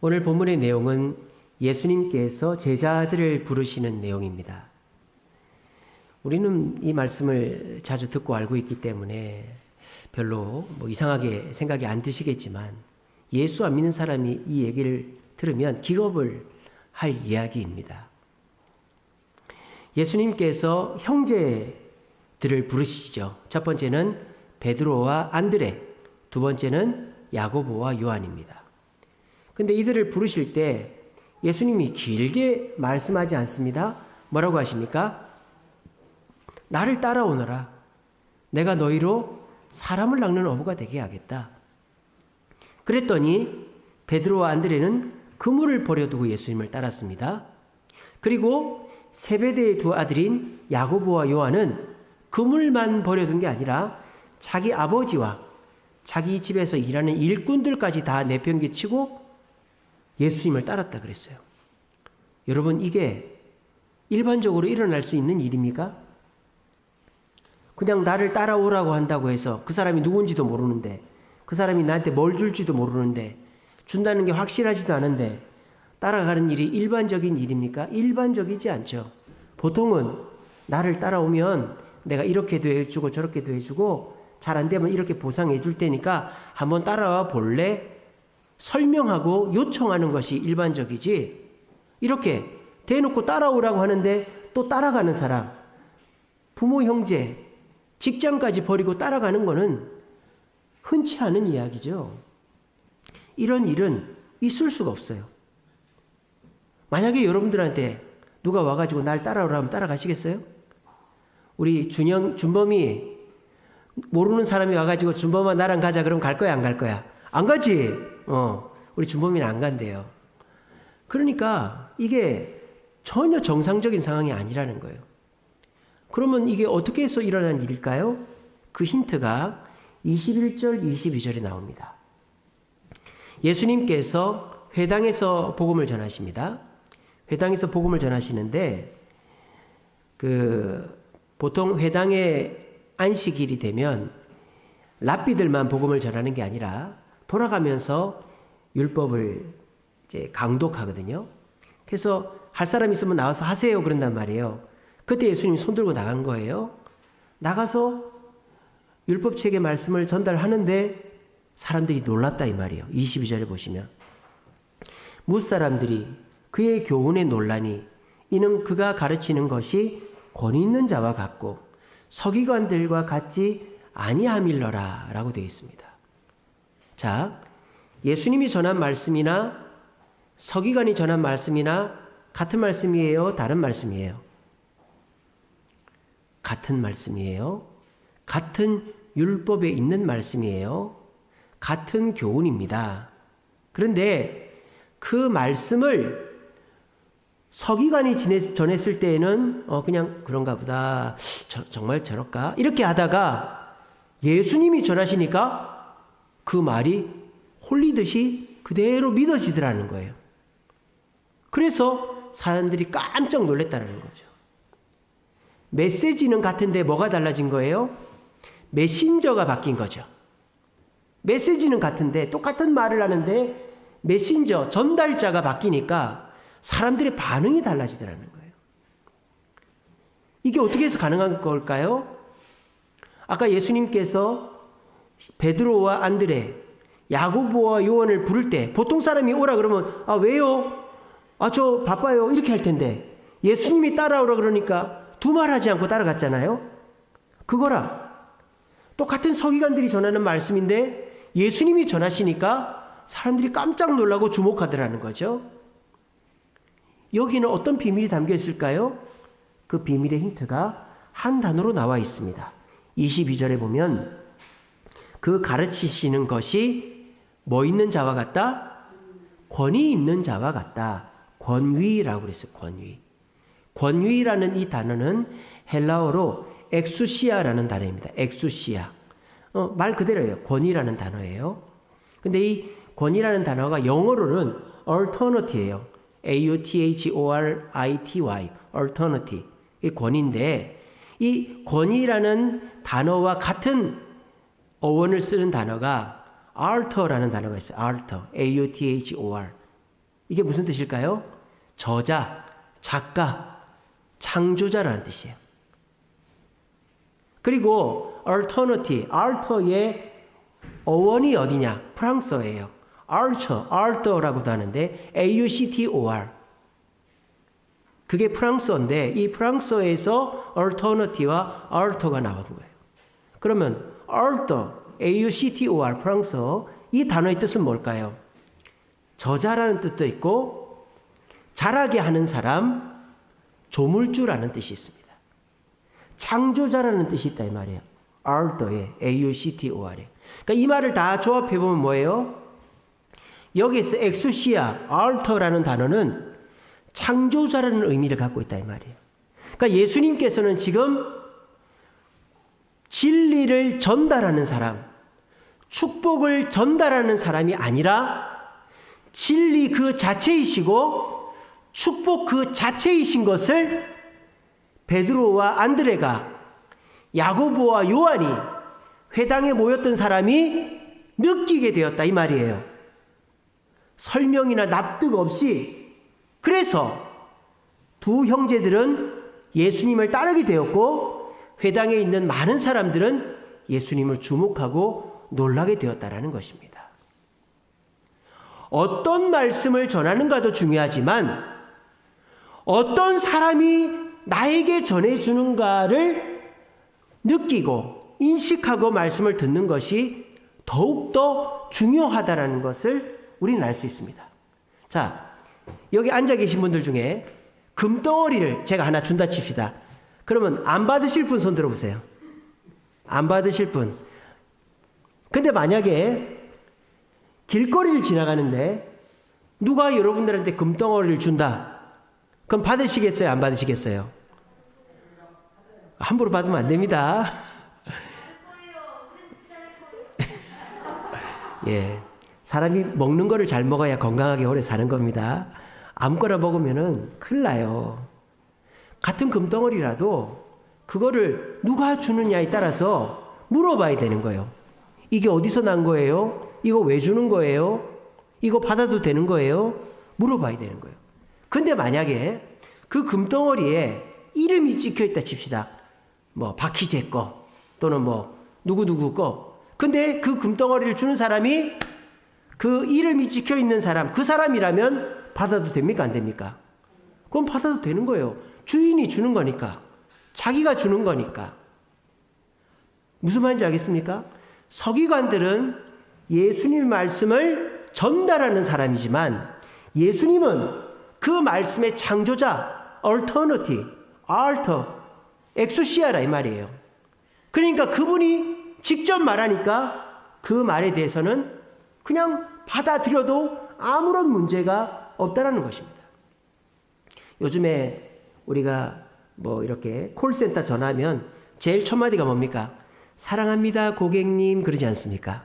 오늘 본문의 내용은 예수님께서 제자들을 부르시는 내용입니다. 우리는 이 말씀을 자주 듣고 알고 있기 때문에 별로 이상하게 생각이 안 드시겠지만 예수 안 믿는 사람이 이 얘기를 들으면 기겁을 할 이야기입니다. 예수님께서 형제들을 부르시죠. 첫 번째는 베드로와 안드레, 두 번째는 야고보와 요한입니다. 근데 이들을 부르실 때 예수님이 길게 말씀하지 않습니다. 뭐라고 하십니까? 나를 따라오너라. 내가 너희로 사람을 낚는 어부가 되게 하겠다. 그랬더니 베드로와 안드레는 그물을 버려두고 예수님을 따랐습니다. 그리고 세베대의 두 아들인 야고보와 요한은 그물만 버려둔 게 아니라 자기 아버지와 자기 집에서 일하는 일꾼들까지 다 내팽개치고 예수님을 따랐다 그랬어요. 여러분, 이게 일반적으로 일어날 수 있는 일입니까? 그냥 나를 따라오라고 한다고 해서 그 사람이 누군지도 모르는데, 그 사람이 나한테 뭘 줄지도 모르는데, 준다는 게 확실하지도 않은데 따라가는 일이 일반적인 일입니까? 일반적이지 않죠. 보통은 나를 따라오면 내가 이렇게도 해주고 저렇게도 해주고 잘 안 되면 이렇게 보상해 줄 테니까 한번 따라와 볼래? 설명하고 요청하는 것이 일반적이지, 이렇게 대놓고 따라오라고 하는데 또 따라가는 사람, 부모, 형제, 직장까지 버리고 따라가는 거는 흔치 않은 이야기죠. 이런 일은 있을 수가 없어요. 만약에 여러분들한테 누가 와가지고 날 따라오라면 따라가시겠어요? 우리 준범이 모르는 사람이 와가지고 준범아 나랑 가자 그러면 갈 거야, 안 갈 거야? 안 가지. 우리 준범이는 안 간대요. 그러니까 이게 전혀 정상적인 상황이 아니라는 거예요. 그러면 이게 어떻게 해서 일어난 일일까요? 그 힌트가 21절, 22절에 나옵니다. 예수님께서 회당에서 복음을 전하십니다. 회당에서 복음을 전하시는데 보통 회당의 안식일이 되면 랍비들만 복음을 전하는 게 아니라 돌아가면서 율법을 이제 강독하거든요. 그래서 할 사람 있으면 나와서 하세요 그런단 말이에요. 그때 예수님이 손 들고 나간 거예요. 나가서 율법책의 말씀을 전달하는데 사람들이 놀랐다 이 말이에요. 22절에 보시면 무사람들이 그의 교훈에 놀라니 이는 그가 가르치는 것이 권위 있는 자와 같고 서기관들과 같지 아니함일러라 라고 되어 있습니다. 자, 예수님이 전한 말씀이나 서기관이 전한 말씀이나 같은 말씀이에요? 다른 말씀이에요? 같은 말씀이에요. 같은 율법에 있는 말씀이에요. 같은 교훈입니다. 그런데 그 말씀을 서기관이 전했을 때에는 그냥 그런가 보다, 정말 저럴까? 이렇게 하다가 예수님이 전하시니까 그 말이 홀리듯이 그대로 믿어지더라는 거예요. 그래서 사람들이 깜짝 놀랐다는 거죠. 메시지는 같은데 뭐가 달라진 거예요? 메신저가 바뀐 거죠. 메시지는 같은데 똑같은 말을 하는데 메신저, 전달자가 바뀌니까 사람들의 반응이 달라지더라는 거예요. 이게 어떻게 해서 가능한 걸까요? 아까 예수님께서 베드로와 안드레, 야고보와 요한을 부를 때 보통 사람이 오라 그러면 왜요? 저 바빠요 이렇게 할 텐데 예수님이 따라오라 그러니까 두말하지 않고 따라갔잖아요. 그거랑 똑같은 서기관들이 전하는 말씀인데 예수님이 전하시니까 사람들이 깜짝 놀라고 주목하더라는 거죠. 여기는 어떤 비밀이 담겨 있을까요? 그 비밀의 힌트가 한 단어로 나와 있습니다. 22절에 보면 그 가르치시는 것이 뭐 있는 자와 같다? 권위 있는 자와 같다. 권위라고 그랬어요. 권위. 권위라는 이 단어는 헬라어로 엑수시아라는 단어입니다. 엑수시아. 말 그대로예요. 권위라는 단어예요. 근데 이 권위라는 단어가 영어로는 alternative예요. A-U-T-H-O-R-I-T-Y. alternative. 이 권위인데 이 권위라는 단어와 같은 어원을 쓰는 단어가 altar라는 단어가 있어요. altar. A-U-T-H-O-R. 이게 무슨 뜻일까요? 저자, 작가, 창조자라는 뜻이에요. 그리고 alternative, art의 어원이 어디냐? 프랑스어예요. art라고도 하는데 auctor. 그게 프랑스어인데 이 프랑스어에서 alternative와 art가 나온 거예요. 그러면 auctor, 프랑스어 이 단어의 뜻은 뭘까요? 저자라는 뜻도 있고 잘하게 하는 사람, 조물주라는 뜻이 있습니다. 창조자라는 뜻이 있다 이 말이에요. art에 auctor에. 그러니까 이 말을 다 조합해 보면 뭐예요? 여기에서 엑수시아, art라는 단어는 창조자라는 의미를 갖고 있다 이 말이에요. 그러니까 예수님께서는 지금 진리를 전달하는 사람, 축복을 전달하는 사람이 아니라 진리 그 자체이시고 축복 그 자체이신 것을 베드로와 안드레가, 야고보와 요한이, 회당에 모였던 사람이 느끼게 되었다 이 말이에요. 설명이나 납득 없이. 그래서 두 형제들은 예수님을 따르게 되었고 회당에 있는 많은 사람들은 예수님을 주목하고 놀라게 되었다라는 것입니다. 어떤 말씀을 전하는가도 중요하지만 어떤 사람이 나에게 전해주는가를 느끼고 인식하고 말씀을 듣는 것이 더욱더 중요하다는 것을 우리는 알 수 있습니다. 자, 여기 앉아 계신 분들 중에 금덩어리를 제가 하나 준다 칩시다. 그러면 안 받으실 분 손 들어보세요. 안 받으실 분. 근데 만약에 길거리를 지나가는데 누가 여러분들한테 금덩어리를 준다. 그럼 받으시겠어요? 안 받으시겠어요? 함부로 받으면 안 됩니다. 예. 사람이 먹는 거를 잘 먹어야 건강하게 오래 사는 겁니다. 아무거나 먹으면은 큰일 나요. 같은 금덩어리라도 그거를 누가 주느냐에 따라서 물어봐야 되는 거예요. 이게 어디서 난 거예요? 이거 왜 주는 거예요? 이거 받아도 되는 거예요? 물어봐야 되는 거예요. 근데 만약에 그 금덩어리에 이름이 찍혀 있다 칩시다. 뭐 박희재 거 또는 뭐 누구누구 거. 근데 그 금덩어리를 주는 사람이 그 이름이 찍혀 있는 사람, 그 사람이라면 받아도 됩니까? 안 됩니까? 그럼 받아도 되는 거예요. 주인이 주는 거니까. 자기가 주는 거니까. 무슨 말인지 알겠습니까? 서기관들은 예수님의 말씀을 전달하는 사람이지만 예수님은 그 말씀의 창조자, alternative, arter, 엑수시아라 이 말이에요. 그러니까 그분이 직접 말하니까 그 말에 대해서는 그냥 받아들여도 아무런 문제가 없다라는 것입니다. 요즘에 우리가 뭐 이렇게 콜센터 전화하면 제일 첫 마디가 뭡니까? 사랑합니다 고객님 그러지 않습니까?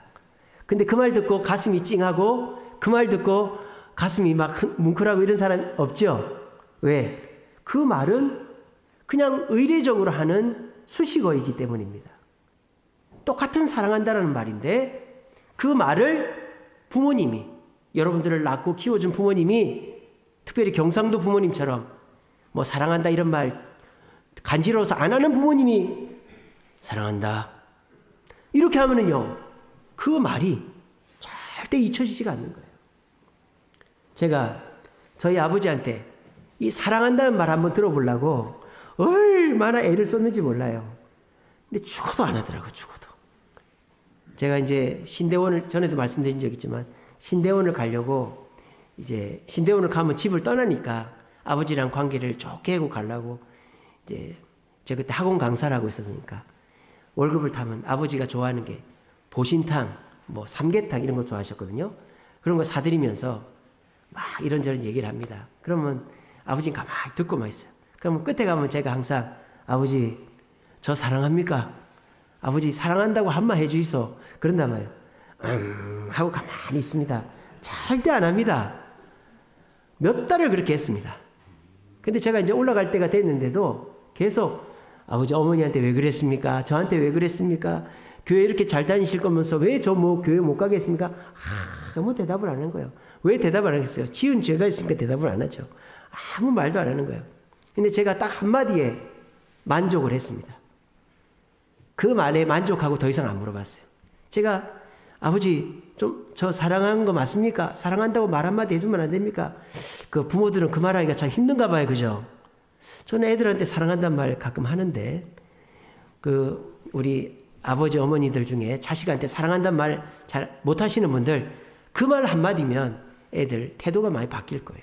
근데 그 말 듣고 가슴이 찡하고 그 말 듣고 가슴이 막 뭉클하고 이런 사람 없죠? 왜? 그 말은 그냥 의례적으로 하는 수식어이기 때문입니다. 똑같은 사랑한다라는 말인데 그 말을 부모님이, 여러분들을 낳고 키워준 부모님이, 특별히 경상도 부모님처럼 뭐 사랑한다 이런 말 간지러워서 안 하는 부모님이 사랑한다 이렇게 하면은요 그 말이 절대 잊혀지지가 않는 거예요. 제가 저희 아버지한테 이 사랑한다는 말 한번 들어보려고 얼마나 애를 썼는지 몰라요. 근데 죽어도 안 하더라고. 죽어도. 제가 이제 신대원을 전에도 말씀드린 적 있지만 신대원을 가려고 이제 신대원을 가면 집을 떠나니까 아버지랑 관계를 좋게 하고 가려고 이제 제가 그때 학원 강사를 하고 있었으니까 월급을 타면 아버지가 좋아하는 게 보신탕, 뭐 삼계탕 이런 거 좋아하셨거든요. 그런 거 사드리면서 막 이런저런 얘기를 합니다. 그러면 아버지는 가만히 듣고만 있어요. 그러면 끝에 가면 제가 항상 아버지 저 사랑합니까? 아버지 사랑한다고 한마 해주이소. 그런단 말이에요. 하고 가만히 있습니다. 절대 안 합니다. 몇 달을 그렇게 했습니다. 근데 제가 이제 올라갈 때가 됐는데도 계속 아버지 어머니한테 왜 그랬습니까? 저한테 왜 그랬습니까? 교회 이렇게 잘 다니실 거면서 왜 저 뭐 교회 못 가겠습니까? 아무 대답을 안 하는 거예요. 왜 대답을 안 하겠어요? 지은 죄가 있으니까 대답을 안 하죠. 아무 말도 안 하는 거예요. 근데 제가 딱 한마디에 만족을 했습니다. 그 말에 만족하고 더 이상 안 물어봤어요. 제가 아버지 좀 저 사랑하는 거 맞습니까? 사랑한다고 말 한마디 해주면 안 됩니까? 그 부모들은 그 말하기가 참 힘든가 봐요. 그죠? 저는 애들한테 사랑한다는 말 가끔 하는데 그 우리 아버지 어머니들 중에 자식한테 사랑한다는 말 잘 못하시는 분들 그 말 한마디면 애들 태도가 많이 바뀔 거예요.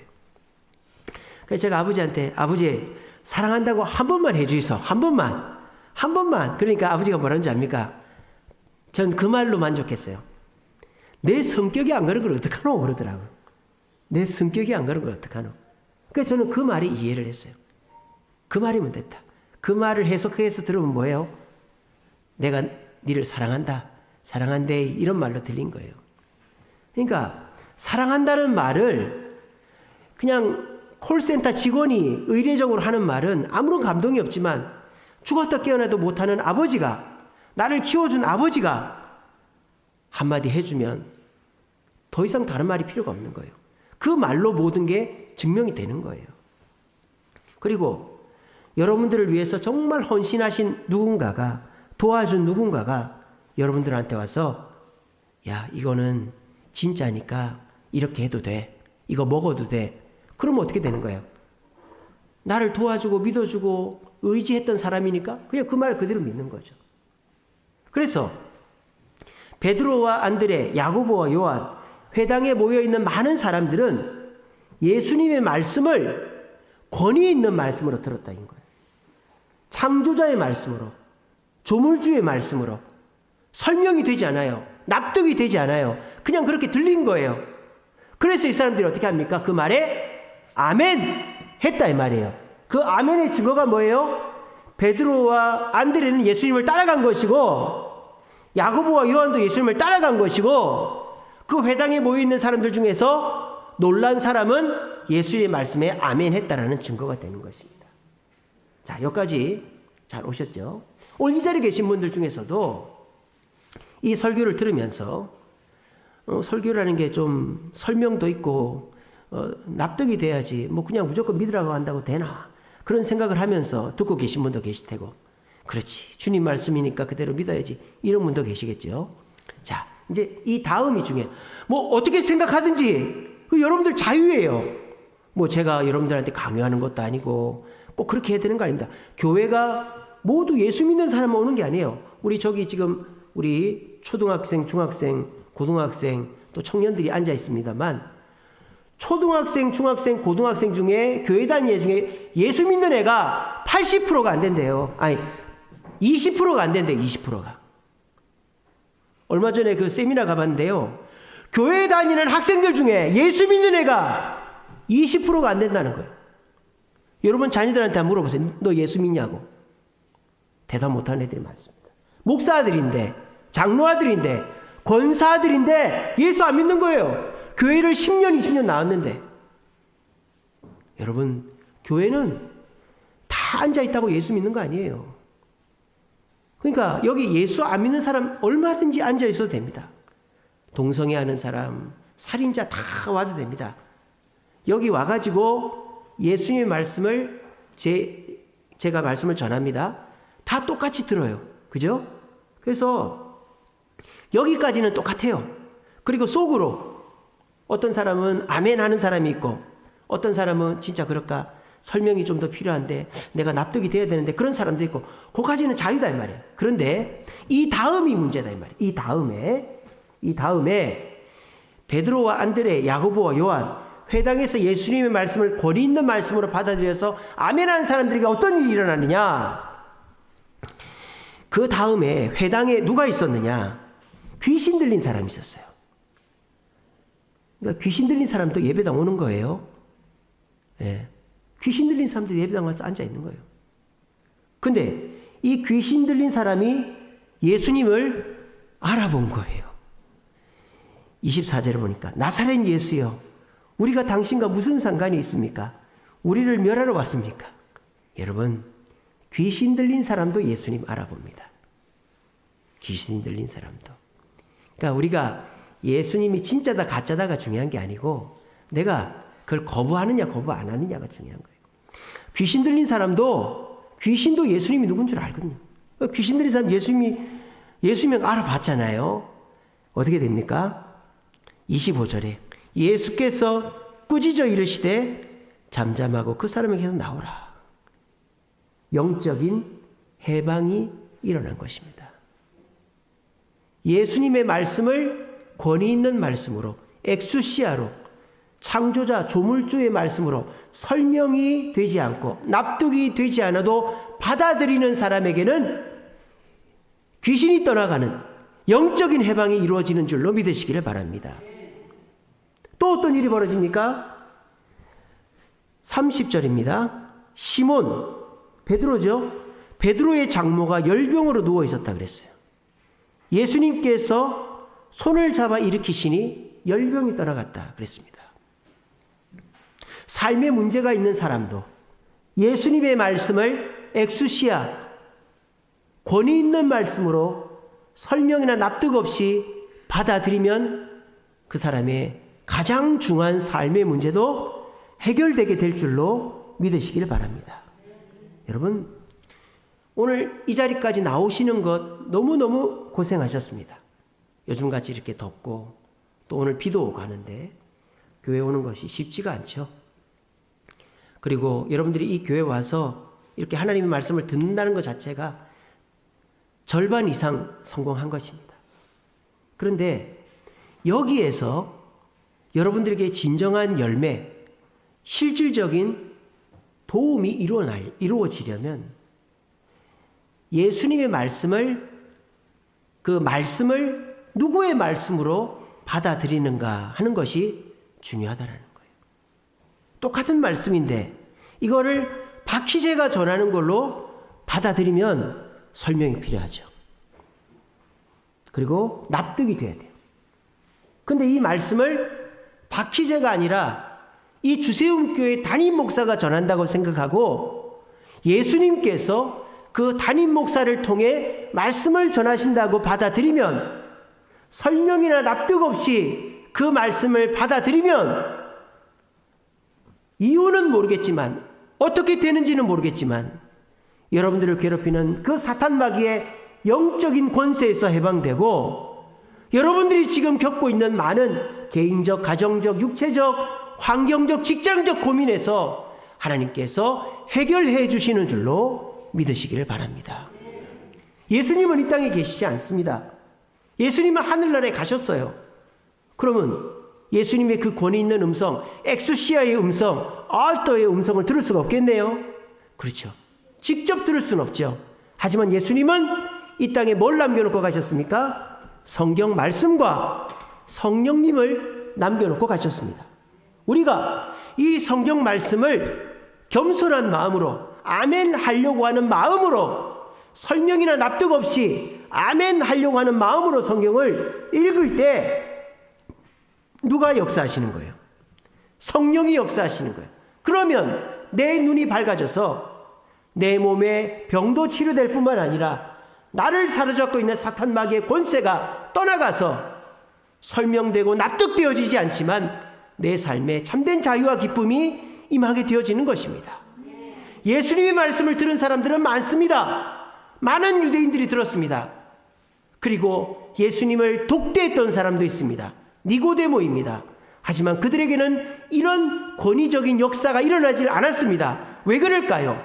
그래서 제가 아버지한테 아버지 사랑한다고 한 번만 해주이소. 한 번만. 그러니까 아버지가 뭐라는지 압니까? 전 그 말로 만족했어요. 내 성격이 안 그런 걸 어떡하노? 그러더라고요. 내 성격이 안 그런 걸 어떡하노? 그래서 저는 그 말에 이해를 했어요. 그 말이면 됐다. 그 말을 해석해서 들으면 뭐예요? 내가 니를 사랑한다. 사랑한대. 이런 말로 들린 거예요. 그러니까 사랑한다는 말을 그냥 콜센터 직원이 의례적으로 하는 말은 아무런 감동이 없지만 죽었다 깨어나도 못하는 아버지가 나를 키워준 아버지가 한마디 해주면 더 이상 다른 말이 필요가 없는 거예요. 그 말로 모든 게 증명이 되는 거예요. 그리고 여러분들을 위해서 정말 헌신하신 누군가가 도와준 누군가가 여러분들한테 와서 야 이거는 진짜니까 이렇게 해도 돼. 이거 먹어도 돼. 그러면 어떻게 되는 거예요? 나를 도와주고 믿어주고 의지했던 사람이니까 그냥 그 말 그대로 믿는 거죠. 그래서 베드로와 안드레, 야고보와 요한, 회당에 모여있는 많은 사람들은 예수님의 말씀을 권위 있는 말씀으로 들었다는 거예요. 창조자의 말씀으로, 조물주의 말씀으로 설명이 되지 않아요. 납득이 되지 않아요. 그냥 그렇게 들린 거예요. 그래서 이 사람들이 어떻게 합니까? 그 말에 아멘 했다 이 말이에요. 그 아멘의 증거가 뭐예요? 베드로와 안드레는 예수님을 따라간 것이고 야고보와 요한도 예수님을 따라간 것이고 그 회당에 모여있는 사람들 중에서 놀란 사람은 예수의 말씀에 아멘 했다라는 증거가 되는 것입니다. 자, 여기까지 잘 오셨죠? 오늘 이 자리에 계신 분들 중에서도 이 설교를 들으면서 설교라는 게 좀 설명도 있고 납득이 돼야지 뭐 그냥 무조건 믿으라고 한다고 되나 그런 생각을 하면서 듣고 계신 분도 계실 테고 그렇지 주님 말씀이니까 그대로 믿어야지 이런 분도 계시겠죠. 자 이제 이 다음이 중에 뭐 어떻게 생각하든지 여러분들 자유예요. 뭐 제가 여러분들한테 강요하는 것도 아니고 꼭 그렇게 해야 되는 거 아닙니다. 교회가 모두 예수 믿는 사람만 오는 게 아니에요. 우리 저기 지금 우리 초등학생, 중학생, 고등학생 또 청년들이 앉아 있습니다만 초등학생, 중학생, 고등학생 중에 교회 다니는 애 중에 예수 믿는 애가 80%가 안 된대요. 아니 20%가 안 된대요. 20%가. 얼마 전에 그 세미나 가봤는데요. 교회 다니는 학생들 중에 예수 믿는 애가 20%가 안 된다는 거예요. 여러분 자녀들한테 한번 물어보세요. 너 예수 믿냐고. 대답 못하는 애들이 많습니다. 목사들인데 장로아들인데 권사들인데 예수 안 믿는 거예요. 교회를 10년 20년 나왔는데 여러분 교회는 다 앉아있다고 예수 믿는 거 아니에요. 그러니까 여기 예수 안 믿는 사람 얼마든지 앉아있어도 됩니다. 동성애하는 사람 살인자 다 와도 됩니다. 여기 와가지고 예수님의 말씀을 제가 말씀을 전합니다. 다 똑같이 들어요. 그죠? 그래서 여기까지는 똑같아요. 그리고 속으로 어떤 사람은 아멘 하는 사람이 있고 어떤 사람은 진짜 그럴까 설명이 좀 더 필요한데 내가 납득이 돼야 되는데 그런 사람도 있고 그까지는 자유다 이 말이에요. 그런데 이 다음이 문제다 이 말이에요. 이 다음에 베드로와 안드레, 야고보와 요한 회당에서 예수님의 말씀을 권위 있는 말씀으로 받아들여서 아멘하는 사람들에게 어떤 일이 일어나느냐. 그 다음에 회당에 누가 있었느냐. 귀신 들린 사람이 있었어요. 그러니까 귀신 들린 사람도 예배당 오는 거예요. 예. 귀신 들린 사람도 예배당 와서 앉아 있는 거예요. 근데 이 귀신 들린 사람이 예수님을 알아본 거예요. 24절을 보니까 나사렛 예수여 우리가 당신과 무슨 상관이 있습니까? 우리를 멸하러 왔습니까? 여러분 귀신 들린 사람도 예수님 알아봅니다. 귀신 들린 사람도. 그러니까 우리가 예수님이 진짜다 가짜다가 중요한 게 아니고 내가 그걸 거부하느냐 거부 안 하느냐가 중요한 거예요. 귀신 들린 사람도 귀신도 예수님이 누군 줄 알거든요. 귀신 들린 사람 예수님을 알아봤잖아요. 어떻게 됩니까? 25절에 예수께서 꾸짖어 이르시되 잠잠하고 그 사람에게서 나오라. 영적인 해방이 일어난 것입니다. 예수님의 말씀을 권위 있는 말씀으로 엑수시아로 창조자 조물주의 말씀으로 설명이 되지 않고 납득이 되지 않아도 받아들이는 사람에게는 귀신이 떠나가는 영적인 해방이 이루어지는 줄로 믿으시기를 바랍니다. 또 어떤 일이 벌어집니까? 30절입니다. 시몬 베드로죠. 베드로의 장모가 열병으로 누워 있었다 그랬어요. 예수님께서 손을 잡아 일으키시니 열병이 떠나갔다 그랬습니다. 삶에 문제가 있는 사람도 예수님의 말씀을 엑수시아 권위 있는 말씀으로 설명이나 납득 없이 받아들이면 그 사람의 가장 중요한 삶의 문제도 해결되게 될 줄로 믿으시길 바랍니다. 여러분, 오늘 이 자리까지 나오시는 것 너무너무 고생하셨습니다. 요즘같이 이렇게 덥고 또 오늘 비도 오고 하는데 교회 오는 것이 쉽지가 않죠. 그리고 여러분들이 이 교회 와서 이렇게 하나님의 말씀을 듣는다는 것 자체가 절반 이상 성공한 것입니다. 그런데 여기에서 여러분들에게 진정한 열매, 실질적인 도움이 이루어지려면 예수님의 말씀을 그 말씀을 누구의 말씀으로 받아들이는가 하는 것이 중요하다는 거예요. 똑같은 말씀인데 이거를 박희재가 전하는 걸로 받아들이면 설명이 필요하죠. 그리고 납득이 돼야 돼요. 근데 이 말씀을 박희재가 아니라 이 주세움교회 담임 목사가 전한다고 생각하고 예수님께서 그 담임 목사를 통해 말씀을 전하신다고 받아들이면 설명이나 납득 없이 그 말씀을 받아들이면 이유는 모르겠지만 어떻게 되는지는 모르겠지만 여러분들을 괴롭히는 그 사탄 마귀의 영적인 권세에서 해방되고 여러분들이 지금 겪고 있는 많은 개인적, 가정적, 육체적, 환경적, 직장적 고민에서 하나님께서 해결해 주시는 줄로 믿으시기를 바랍니다. 예수님은 이 땅에 계시지 않습니다. 예수님은 하늘나라에 가셨어요. 그러면 예수님의 그 권위 있는 음성, 엑수시아의 음성, 알터의 음성을 들을 수가 없겠네요. 그렇죠. 직접 들을 수는 없죠. 하지만 예수님은 이 땅에 뭘 남겨놓고 가셨습니까? 성경 말씀과 성령님을 남겨놓고 가셨습니다. 우리가 이 성경 말씀을 겸손한 마음으로 아멘 하려고 하는 마음으로 설명이나 납득 없이 아멘 하려고 하는 마음으로 성경을 읽을 때 누가 역사하시는 거예요? 성령이 역사하시는 거예요. 그러면 내 눈이 밝아져서 내 몸의 병도 치료될 뿐만 아니라 나를 사로잡고 있는 사탄 마귀의 권세가 떠나가서 설명되고 납득되어지지 않지만 내 삶에 참된 자유와 기쁨이 임하게 되어지는 것입니다. 예수님의 말씀을 들은 사람들은 많습니다. 많은 유대인들이 들었습니다. 그리고 예수님을 독대했던 사람도 있습니다. 니고데모입니다. 하지만 그들에게는 이런 권위적인 역사가 일어나지 않았습니다. 왜 그럴까요?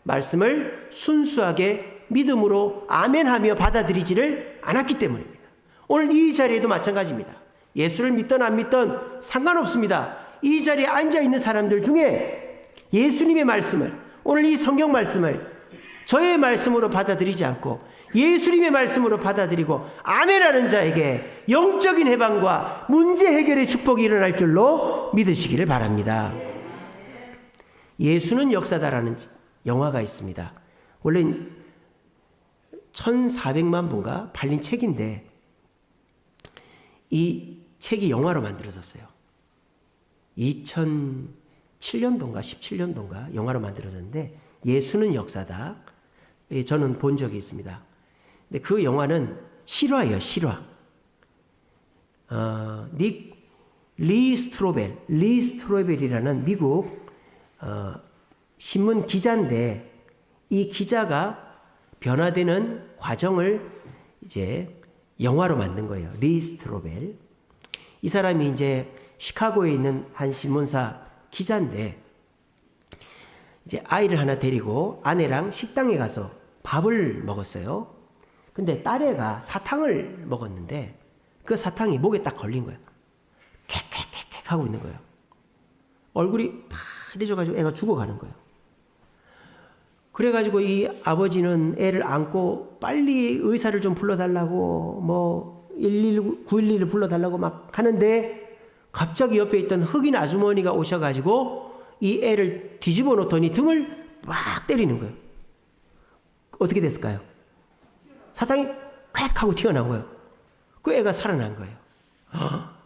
말씀을 순수하게 믿음으로 아멘하며 받아들이지를 않았기 때문입니다. 오늘 이 자리에도 마찬가지입니다. 예수를 믿던 안 믿던 상관없습니다. 이 자리에 앉아있는 사람들 중에 예수님의 말씀을, 오늘 이 성경 말씀을 저의 말씀으로 받아들이지 않고 예수님의 말씀으로 받아들이고 아멘하는 자에게 영적인 해방과 문제 해결의 축복이 일어날 줄로 믿으시기를 바랍니다. 예수는 역사다라는 영화가 있습니다. 원래 1400만 부가 팔린 책인데 이 책이 영화로 만들어졌어요. 2007년도인가 17년도인가 영화로 만들어졌는데 예수는 역사다. 저는 본 적이 있습니다. 근데 그 영화는 실화예요, 실화. 닉 리 스트로벨이라는 미국 신문 기자인데, 이 기자가 변화되는 과정을 이제 영화로 만든 거예요. 리 스트로벨. 이 사람이 이제 시카고에 있는 한 신문사 기자인데, 이제 아이를 하나 데리고 아내랑 식당에 가서 밥을 먹었어요. 근데 딸애가 사탕을 먹었는데 그 사탕이 목에 딱 걸린 거예요. 캑캑캑 하고 있는 거예요. 얼굴이 파래져가지고 애가 죽어가는 거예요. 그래가지고 이 아버지는 애를 안고 빨리 의사를 좀 불러달라고 뭐 911을 불러달라고 막 하는데, 갑자기 옆에 있던 흑인 아주머니가 오셔가지고 이 애를 뒤집어 놓더니 등을 막 때리는 거예요. 어떻게 됐을까요? 사탕이 콱 하고 튀어나온 거예요. 그 애가 살아난 거예요.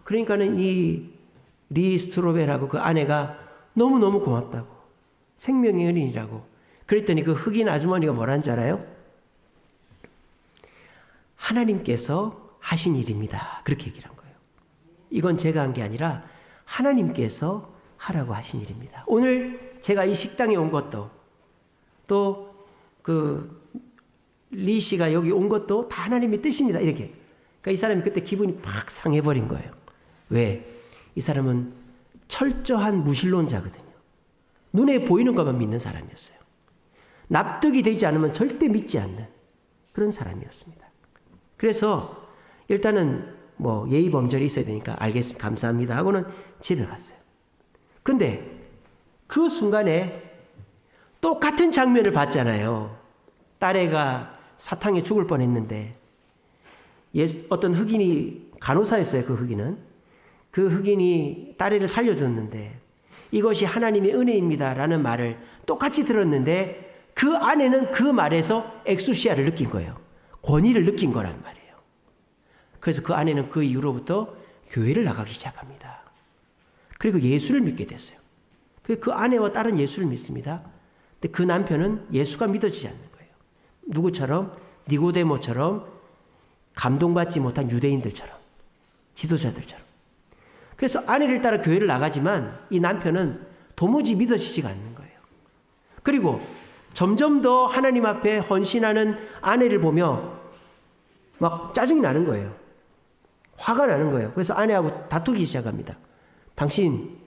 그러니까는 이 리 스트로벨하고 그 아내가 너무너무 고맙다고, 생명의 은인이라고. 그랬더니 그 흑인 아주머니가 뭐라는 줄 알아요? 하나님께서 하신 일입니다. 그렇게 얘기를 한 거예요. 이건 제가 한 게 아니라 하나님께서 하라고 하신 일입니다. 오늘 제가 이 식당에 온 것도, 또 리 씨가 여기 온 것도 다 하나님의 뜻입니다. 이렇게. 그러니까 이 사람이 그때 기분이 팍 상해버린 거예요. 왜? 이 사람은 철저한 무신론자거든요. 눈에 보이는 것만 믿는 사람이었어요. 납득이 되지 않으면 절대 믿지 않는 그런 사람이었습니다. 그래서 일단은 뭐 예의 범절이 있어야 되니까 알겠습니다, 감사합니다 하고는 집에 갔어요. 근데 그 순간에 똑같은 장면을 봤잖아요. 딸애가 사탕에 죽을 뻔했는데 어떤 흑인이 간호사였어요. 그 흑인이 딸애를 살려줬는데 이것이 하나님의 은혜입니다라는 말을 똑같이 들었는데, 그 아내는 그 말에서 엑수시아를 느낀 거예요. 권위를 느낀 거란 말이에요. 그래서 그 아내는 그 이후로부터 교회를 나가기 시작합니다. 그리고 예수를 믿게 됐어요. 그 아내와 딸은 예수를 믿습니다. 근데 그 남편은 예수가 믿어지지 않는 거예요. 누구처럼? 니고데모처럼, 감동받지 못한 유대인들처럼, 지도자들처럼. 그래서 아내를 따라 교회를 나가지만 이 남편은 도무지 믿어지지가 않는 거예요. 그리고 점점 더 하나님 앞에 헌신하는 아내를 보며 막 짜증이 나는 거예요. 화가 나는 거예요. 그래서 아내하고 다투기 시작합니다. 당신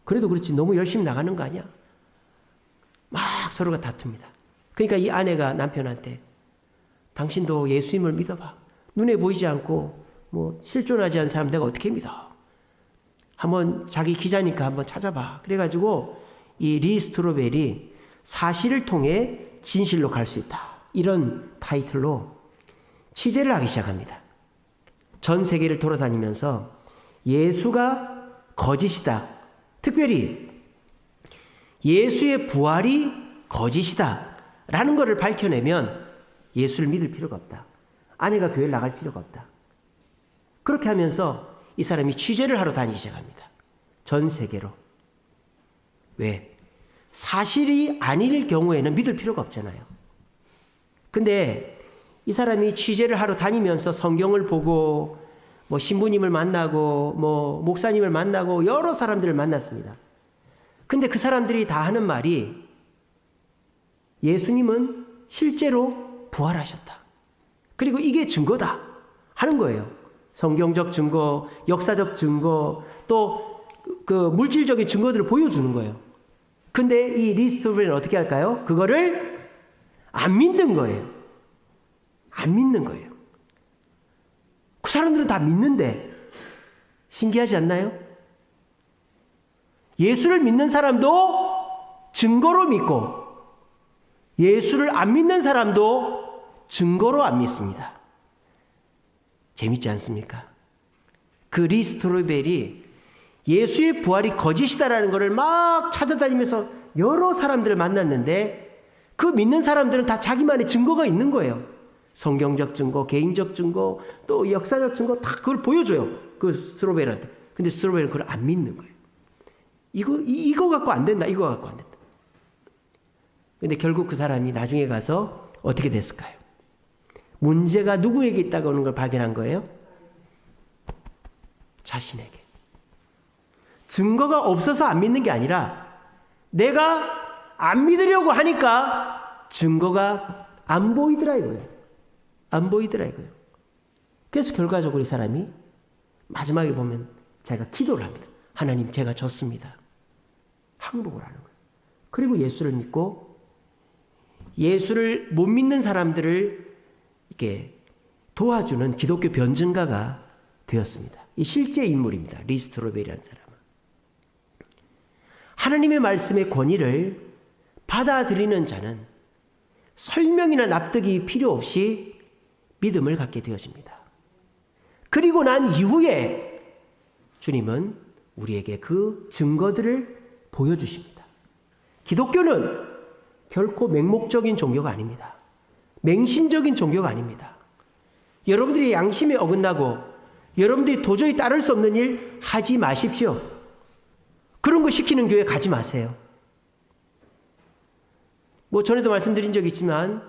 그래도 그렇지 너무 열심히 나가는 거 아니야? 막 서로가 다툽니다. 그러니까 이 아내가 남편한테, 당신도 예수님을 믿어봐. 눈에 보이지 않고 뭐 실존하지 않은 사람 내가 어떻게 믿어? 한번 자기 기자니까 한번 찾아봐. 그래가지고 이 리 스트로벨이 사실을 통해 진실로 갈 수 있다, 이런 타이틀로 취재를 하기 시작합니다. 전 세계를 돌아다니면서 예수가 거짓이다, 특별히 예수의 부활이 거짓이다 라는 것을 밝혀내면 예수를 믿을 필요가 없다. 아내가 교회를 나갈 필요가 없다. 그렇게 하면서 이 사람이 취재를 하러 다니기 시작합니다. 전 세계로. 왜? 사실이 아닐 경우에는 믿을 필요가 없잖아요. 근데 이 사람이 취재를 하러 다니면서 성경을 보고 뭐 신부님을 만나고 뭐 목사님을 만나고 여러 사람들을 만났습니다. 근데 그 사람들이 다 하는 말이 예수님은 실제로 부활하셨다. 그리고 이게 증거다 하는 거예요. 성경적 증거, 역사적 증거, 또 그 물질적인 증거들을 보여주는 거예요. 근데 이 리 스트로벨은 어떻게 할까요? 그거를 안 믿는 거예요. 안 믿는 거예요. 그 사람들은 다 믿는데 신기하지 않나요? 예수를 믿는 사람도 증거로 믿고 예수를 안 믿는 사람도 증거로 안 믿습니다. 재밌지 않습니까? 그 리 스트로벨이 예수의 부활이 거짓이다라는 것을 막 찾아다니면서 여러 사람들을 만났는데, 그 믿는 사람들은 다 자기만의 증거가 있는 거예요. 성경적 증거, 개인적 증거, 또 역사적 증거 다 그걸 보여줘요. 그 스트로벨한테. 근데 스트로벨은 그걸 안 믿는 거예요. 이거 갖고 안 된다. 이거 갖고 안 된다. 근데 결국 그 사람이 나중에 가서 어떻게 됐을까요? 문제가 누구에게 있다고 하는 걸 발견한 거예요? 자신에게. 증거가 없어서 안 믿는 게 아니라 내가 안 믿으려고 하니까 증거가 안 보이더라 이거예요. 안 보이더라 이거예요. 그래서 결과적으로 이 사람이 마지막에 보면 자기가 기도를 합니다. 하나님, 제가 졌습니다. 항복을 하는 거예요. 그리고 예수를 믿고 예수를 못 믿는 사람들을 이렇게 도와주는 기독교 변증가가 되었습니다. 이 실제 인물입니다. 리스트로벨이라는 사람은. 하나님의 말씀의 권위를 받아들이는 자는 설명이나 납득이 필요 없이 믿음을 갖게 되어집니다. 그리고 난 이후에 주님은 우리에게 그 증거들을 보여주십니다. 기독교는 결코 맹목적인 종교가 아닙니다. 맹신적인 종교가 아닙니다. 여러분들이 양심에 어긋나고 여러분들이 도저히 따를 수 없는 일 하지 마십시오. 그런 거 시키는 교회 가지 마세요. 전에도 말씀드린 적이 있지만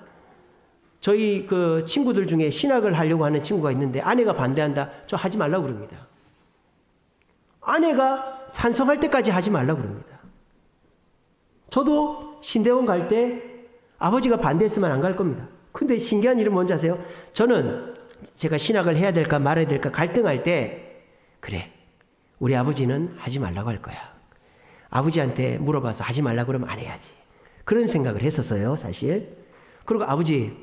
저희 그 친구들 중에 신학을 하려고 하는 친구가 있는데 아내가 반대한다. 저 하지 말라고 그럽니다. 아내가 찬성할 때까지 하지 말라고 그럽니다. 저도 신대원 갈 때 아버지가 반대했으면 안 갈 겁니다. 근데 신기한 일은 뭔지 아세요? 저는 제가 신학을 해야 될까 말아야 될까 갈등할 때 그래, 우리 아버지는 하지 말라고 할 거야. 아버지한테 물어봐서 하지 말라고 그러면 안 해야지. 그런 생각을 했었어요, 사실. 그리고 아버지,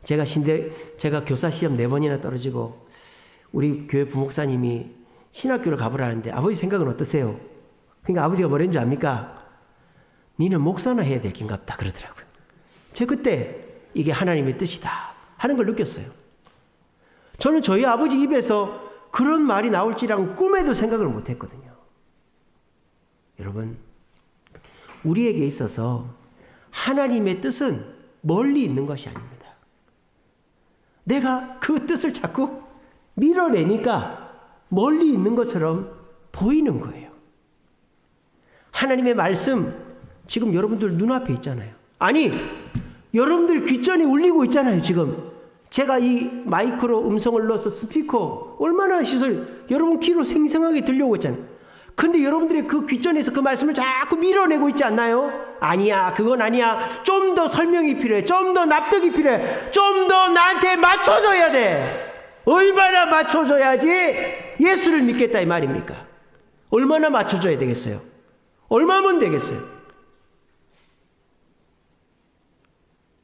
제가 교사 시험 4번이나 떨어지고 우리 교회 부목사님이 신학교를 가보라는데 아버지 생각은 어떠세요? 그러니까 아버지가 뭐랬는 줄 압니까? 니는 목사나 해야 될 낀갑다 그러더라고요. 제가 그때 이게 하나님의 뜻이다 하는 걸 느꼈어요. 저는 저희 아버지 입에서 그런 말이 나올지랑 꿈에도 생각을 못했거든요. 여러분, 우리에게 있어서 하나님의 뜻은 멀리 있는 것이 아닙니다. 내가 그 뜻을 자꾸 밀어내니까 멀리 있는 것처럼 보이는 거예요. 하나님의 말씀 지금 여러분들 눈앞에 있잖아요. 아니, 여러분들 귓전이 울리고 있잖아요. 지금 제가 이 마이크로 음성을 넣어서 스피커 얼마나 시설 여러분 귀로 생생하게 들려오고 있잖아요. 근데 여러분들이 그 귓전에서 그 말씀을 자꾸 밀어내고 있지 않나요? 아니야, 그건 아니야. 좀 더 설명이 필요해. 좀 더 납득이 필요해. 좀 더 나한테 맞춰줘야 돼. 얼마나 맞춰줘야지 예수를 믿겠다 이 말입니까? 얼마나 맞춰줘야 되겠어요? 얼마면 되겠어요?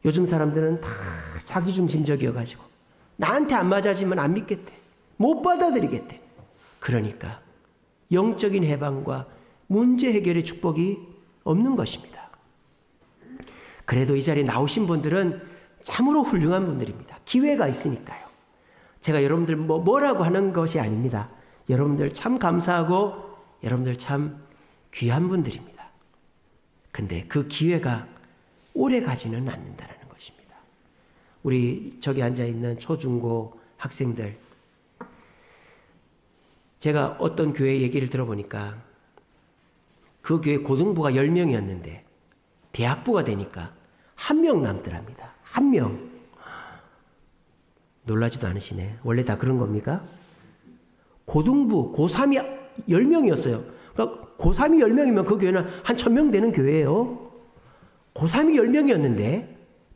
요즘 사람들은 다 자기중심적이어가지고 나한테 안 맞아지면 안 믿겠대. 못 받아들이겠대. 그러니까 영적인 해방과 문제 해결의 축복이 없는 것입니다. 그래도 이 자리에 나오신 분들은 참으로 훌륭한 분들입니다. 기회가 있으니까요. 제가 여러분들 뭐라고 하는 것이 아닙니다. 여러분들 참 감사하고 여러분들 참 귀한 분들입니다. 근데 그 기회가 오래 가지는 않는다는 것입니다. 우리 저기 앉아있는 초중고 학생들, 제가 어떤 교회 얘기를 들어보니까 그 교회 고등부가 10명이었는데 대학부가 되니까 1명 남더랍니다. 1명. 놀라지도 않으시네. 원래 다 그런 겁니까? 고등부, 고3이 10명이었어요. 그러니까 고3이 10명이면 그 교회는 한 1000명 되는 교회예요. 고3이 10명이었는데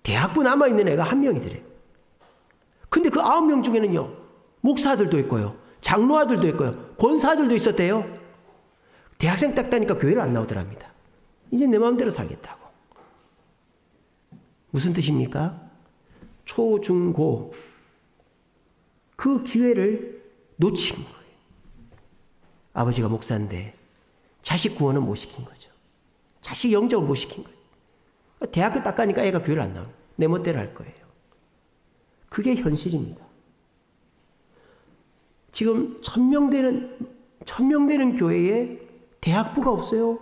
대학부 남아있는 애가 1명이더래. 근데 그 9명 중에는요, 목사들도 있고요, 장로아들도 있고요, 권사들도 있었대요. 대학생 딱 따니까 교회를 안 나오더랍니다. 이제 내 마음대로 살겠다고. 무슨 뜻입니까? 초, 중, 고 그 기회를 놓친 거예요. 아버지가 목사인데 자식 구원은 못 시킨 거죠. 자식 영접을 못 시킨 거예요. 대학교 딱 가니까 애가 교회를 안 나오는 거예요. 내 멋대로 할 거예요. 그게 현실입니다. 지금 1000명 되는 교회에 대학부가 없어요.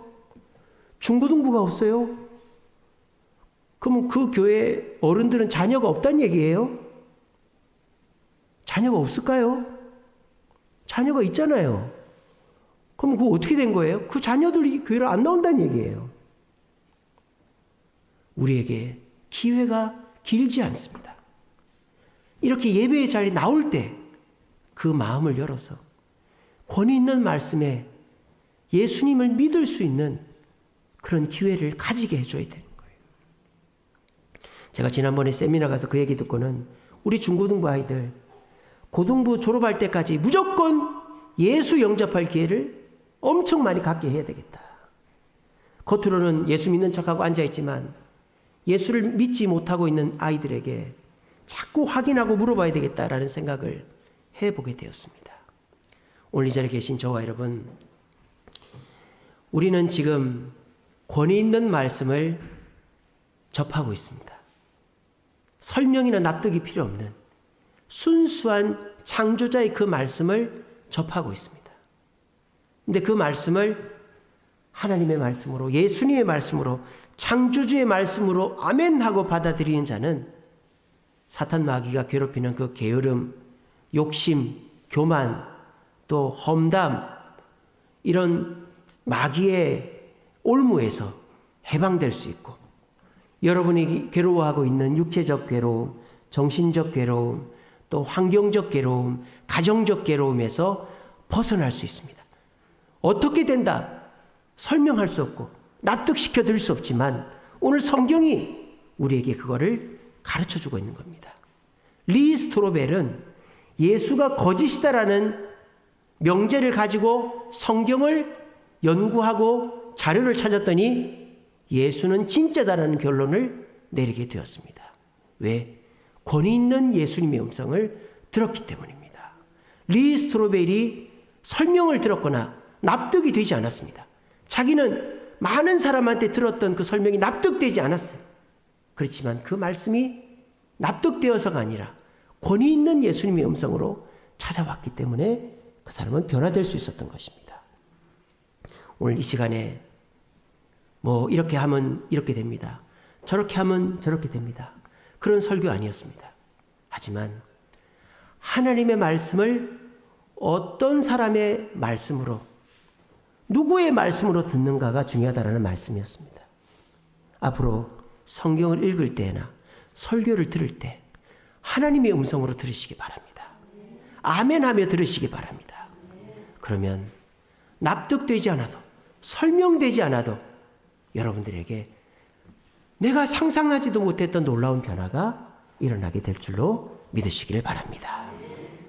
중고등부가 없어요. 그러면 그 교회 어른들은 자녀가 없다는 얘기예요? 자녀가 없을까요? 자녀가 있잖아요. 그럼 그거 어떻게 된 거예요? 그 자녀들이 교회를 안 나온다는 얘기예요. 우리에게 기회가 길지 않습니다. 이렇게 예배의 자리에 나올 때 그 마음을 열어서 권위 있는 말씀에 예수님을 믿을 수 있는 그런 기회를 가지게 해줘야 되는 거예요. 제가 지난번에 세미나 가서 그 얘기 듣고는 우리 중고등부 아이들 고등부 졸업할 때까지 무조건 예수 영접할 기회를 엄청 많이 갖게 해야 되겠다. 겉으로는 예수 믿는 척하고 앉아있지만 예수를 믿지 못하고 있는 아이들에게 자꾸 확인하고 물어봐야 되겠다라는 생각을 해보게 되었습니다. 오늘 이 자리에 계신 저와 여러분, 우리는 지금 권위 있는 말씀을 접하고 있습니다. 설명이나 납득이 필요 없는 순수한 창조자의 그 말씀을 접하고 있습니다. 근데 그 말씀을 하나님의 말씀으로, 예수님의 말씀으로, 창조주의 말씀으로 아멘 하고 받아들이는 자는 사탄 마귀가 괴롭히는 그 게으름, 욕심, 교만, 또 험담, 이런 마귀의 올무에서 해방될 수 있고, 여러분이 괴로워하고 있는 육체적 괴로움, 정신적 괴로움, 또 환경적 괴로움, 가정적 괴로움에서 벗어날 수 있습니다. 어떻게 된다? 설명할 수 없고 납득시켜 드릴 수 없지만 오늘 성경이 우리에게 그거를 가르쳐주고 있는 겁니다. 리 스트로벨은 예수가 거짓이다라는 명제를 가지고 성경을 연구하고 자료를 찾았더니 예수는 진짜다라는 결론을 내리게 되었습니다. 왜? 권위 있는 예수님의 음성을 들었기 때문입니다. 리 스트로벨이 설명을 들었거나 납득이 되지 않았습니다. 자기는 많은 사람한테 들었던 그 설명이 납득되지 않았어요. 그렇지만 그 말씀이 납득되어서가 아니라 권위 있는 예수님의 음성으로 찾아왔기 때문에 그 사람은 변화될 수 있었던 것입니다. 오늘 이 시간에 뭐 이렇게 하면 이렇게 됩니다. 저렇게 하면 저렇게 됩니다. 그런 설교 아니었습니다. 하지만 하나님의 말씀을 어떤 사람의 말씀으로, 누구의 말씀으로 듣는가가 중요하다는 말씀이었습니다. 앞으로 성경을 읽을 때나 설교를 들을 때 하나님의 음성으로 들으시기 바랍니다. 아멘 하며 들으시기 바랍니다. 그러면 납득되지 않아도, 설명되지 않아도 여러분들에게 내가 상상하지도 못했던 놀라운 변화가 일어나게 될 줄로 믿으시기를 바랍니다.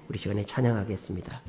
우리 시간에 찬양하겠습니다.